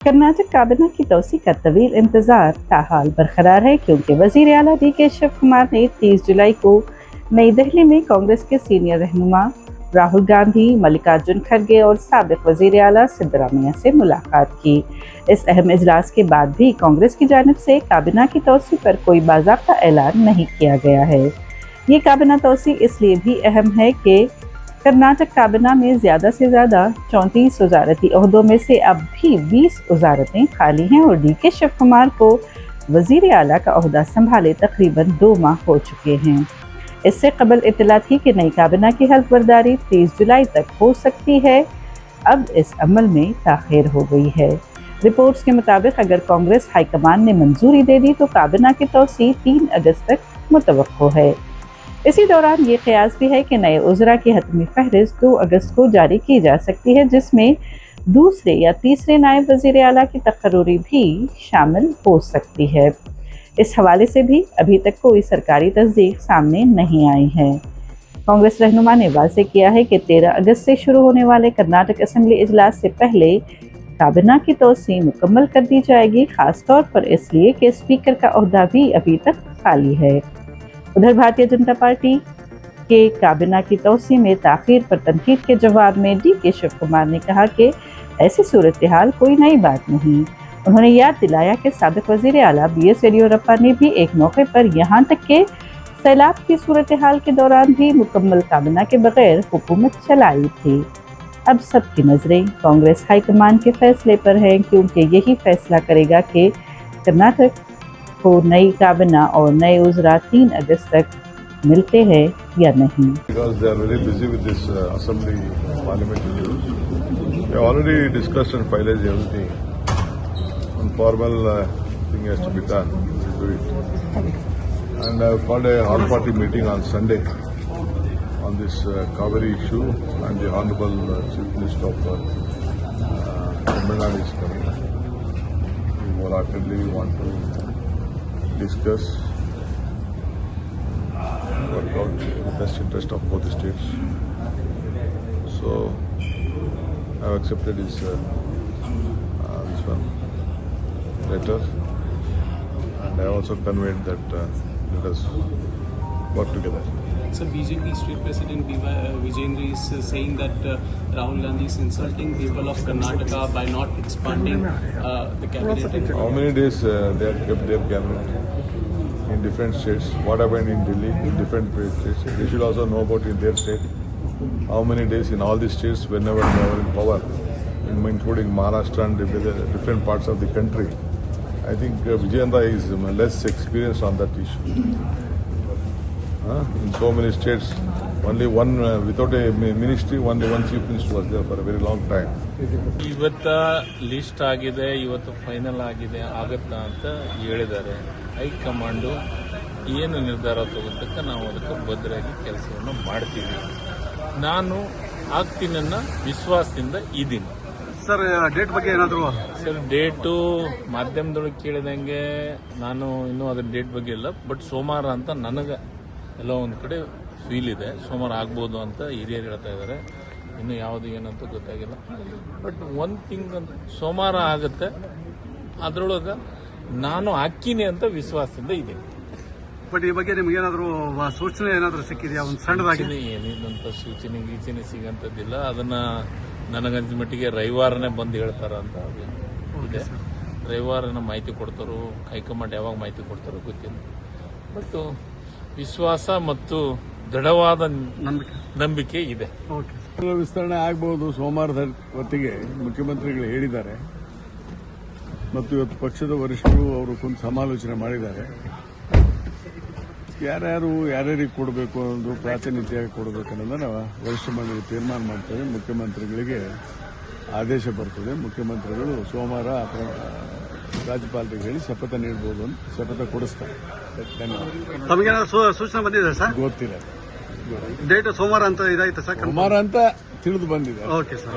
कर्नाटक काबीना की तोसी का तवील इंतजार ताहाल बरकरार है, क्योंकि वजीर आला DK शिव कुमार ने 30 जुलाई को नई दिल्ली में कांग्रेस के सीनियर रहनुमा राहुल गांधी, मल्लिकार्जुन खड़गे और साबिक वजीर आला सिद्धरामैया से मुलाकात की। इस अहम इजलास के बाद भी कांग्रेस की जानिब से काबीना की तोसी पर कोई बाज़ाब्ता ऐलान नहीं किया गया है। ये काबीना तोसी इसलिए भी अहम है कि कर्नाटक काबीना में ज़्यादा से ज़्यादा 34 वजारती ओहदों में से अब भी 20 वजारतें खाली हैं और DK शिव कुमार को वज़ीर आला का ओहदा संभाले तकरीबन 2 माह हो चुके हैं। इससे कबल इत्तला थी कि नई काबीना की हल्फ बर्दारी 30 जुलाई तक हो सकती है। अब इस अमल में ताख़ीर हो गई है। रिपोर्ट्स के मुताबिक अगर कांग्रेस हाईकमान ने मंजूरी दे दी तो काबीना की तोसी 3 अगस्त तक मुतवक्को है। इसी दौरान ये क़यास भी है कि नए उज़रा की हतमी फहरिस्त 2 अगस्त को जारी की जा सकती है, जिसमें दूसरे या तीसरे नायब वज़ीर आला की तकर्रुरी भी शामिल हो सकती है। इस हवाले से भी अभी तक कोई सरकारी तस्दीक सामने नहीं आई है। कांग्रेस रहनुमा ने वाज़ेह किया है कि 13 अगस्त से शुरू होने वाले कर्नाटक असम्बली इजलास से पहले काबीना की तोसी मुकम्मल कर दी जाएगी, ख़ास तौर पर इसलिए कि स्पीकर का ओहदा भी अभी तक खाली है। उधर भारतीय जनता पार्टी के काबीना की तोसी में ताख़ीर पर तनकीद के जवाब में DK शिव कुमार ने कहा कि ऐसी सूरत हाल कोई नई बात नहीं। उन्होंने याद दिलाया कि साबिक वज़ीर आला BS येडियुरप्पा ने भी एक मौके पर यहाँ तक कि सैलाब की सूरत हाल के दौरान भी मुकम्मल काबीना के बगैर हुकूमत चलाई थी। अब सबकी नज़रें कांग्रेस हाईकमान के फैसले पर हैं, क्योंकि यही फैसला करेगा कि कर्नाटक को नई काबीना और नए उज़रा 3 अगस्त तक मिलते हैं या नहीं। Because they are very busy with this assembly parliamentary issues. We have already discussed and finalized everything. One formal thing has to be done. We do it. And I have called a all-party meeting on Sunday on this Kaveri issue, and the Honorable Chief Minister of Tamil Nadu is coming. We wholeheartedly want to discuss, work out the best interest of both the states. So I have accepted this one letter, and I have also conveyed that let us work together. So BJP State President Vijayendra is saying that Rahul Gandhi is insulting people of Karnataka by not expanding the cabinet. How many days they have kept their cabinet in different states? What happened in Delhi in different states? They should also know about in their state. How many days in all these states whenever they were in power, including Maharashtra and different parts of the country. I think Vijayendra is less experienced on that issue. In so many states, only one without a ministry, only one chief minister was there for a very long time. ಇವತ್ತ list ಆಗಿದೆ, ಇವತ್ತು final ಆಗಿದೆ ಆಗತ್ತಾ ಅಂತ ಹೇಳಿದ್ದಾರೆ. High command ಏನು ನಿರ್ಧಾರ ತಗೋತಕ್ಕ ನಾವು ಅದಕ್ಕೆ ಭದ್ರಾಗಿ ಕೆಲಸವನ್ನು ಮಾಡ್ತೀವಿ. ನಾನು ಆಗ್ತೀನನ್ನ ವಿಶ್ವಾಸದಿಂದ ಇದ್ದೀನಿ. ಸರ್, ಡೇಟ್ ಬಗ್ಗೆ ಏನಾದರೂ? ಸರ್, ಡೇಟು ಮಾಧ್ಯಮದೊಳಗೆ ಕೇಳಿದಂಗೆ ನಾನು ಇನ್ನೂ ಅದ್ರ ಡೇಟ್ ಬಗ್ಗೆ ಇಲ್ಲ, ಬಟ್ ಸೋಮವಾರ ಅಂತ ನನಗೆ ಎಲ್ಲ ಒಂದು ಕಡೆ ಫೀಲ್ ಇದೆ. ಸೋಮವಾರ ಆಗ್ಬೋದು ಅಂತ ಹಿರಿಯರು ಹೇಳ್ತಾ ಇದ್ದಾರೆ. ಇನ್ನು ಯಾವುದು ಏನಂತ ಗೊತ್ತಾಗಿಲ್ಲ, ಬಟ್ ಒಂದು ಥಿಂಗ್ ಅಂತ ಸೋಮವಾರ ಆಗುತ್ತೆ. ಅದರೊಳಗೆ ನಾನು ಹಾಕಿನಿ ಅಂತ ವಿಶ್ವಾಸದಿಂದ ಇದ್ದೀನಿ. ಬಟ್ ಈ ಬಗ್ಗೆ ನಿಮ್ಗೇನಾದರೂ ಸೂಚನೆ ಏನಾದರೂ ಸಿಕ್ಕಿದೆಯಾ? ಒಂದು ಸಣ್ಣದಾಗಿದೆ. ಏನಿದಂತ ಸೂಚನೆ ಸಿಗಂತದ್ದಿಲ್ಲ. ಅದನ್ನ ನನಗನ್ಸಿದ ಮಟ್ಟಿಗೆ ರವಿವಾರನೇ ಬಂದು ಹೇಳ್ತಾರ ಅಂತ ಇದೆ. ರವಿವಾರನ ಮಾಹಿತಿ ಕೊಡ್ತಾರೋ, ಹೈಕಮಾಂಡ್ ಯಾವಾಗ ಮಾಹಿತಿ ಕೊಡ್ತಾರೋ ಗೊತ್ತಿಲ್ಲ. ಬಟ್ ವಿಶ್ವಾಸ ಮತ್ತು ದೃಢವಾದ ನಂಬಿಕೆ ಇದೆ. ವಿಸ್ತರಣೆ ಆಗಬಹುದು ಸೋಮವಾರದ ಹೊತ್ತಿಗೆ ಮುಖ್ಯಮಂತ್ರಿಗಳು ಹೇಳಿದ್ದಾರೆ. ಮತ್ತು ಇವತ್ತು ಪಕ್ಷದ ವರಿಷ್ಠರು ಅವರು ಕುಂತು ಸಮಾಲೋಚನೆ ಮಾಡಿದ್ದಾರೆ. ಯಾರ್ಯಾರಿಗೆ ಕೊಡಬೇಕು ಅನ್ನೋದು, ಪ್ರಾತಿನಿಧ್ಯ ಕೊಡಬೇಕನ್ನೋದನ್ನ ವರಿಷ್ಠ ಮಂಡಳಿ ತೀರ್ಮಾನ ಮಾಡ್ತೇವೆ. ಮುಖ್ಯಮಂತ್ರಿಗಳಿಗೆ ಆದೇಶ ಬರ್ತದೆ. ಮುಖ್ಯಮಂತ್ರಿಗಳು ಸೋಮವಾರ ರಾಜ್ಯಪಾಲರಿಗೆ ಹೇಳಿ ಶಪಥ ನೀಡಬಹುದು ಅಂತ ಶಪಥ ಕೊಡಿಸ್ತಾರೆ. ಧನ್ಯವಾದ. ತಮಗೇನಾದ್ರು ಸೂಚನೆ ಬಂದಿದೆ ಸರ್? ಗೊತ್ತಿಲ್ಲ. ಡೇಟ್ ಸೋಮವಾರ ಅಂತ ಇದಾಯ್ತು ಸರ್? ಸೋಮವಾರ ಅಂತ ತಿಳಿದು ಬಂದಿದೆ. Okay sir.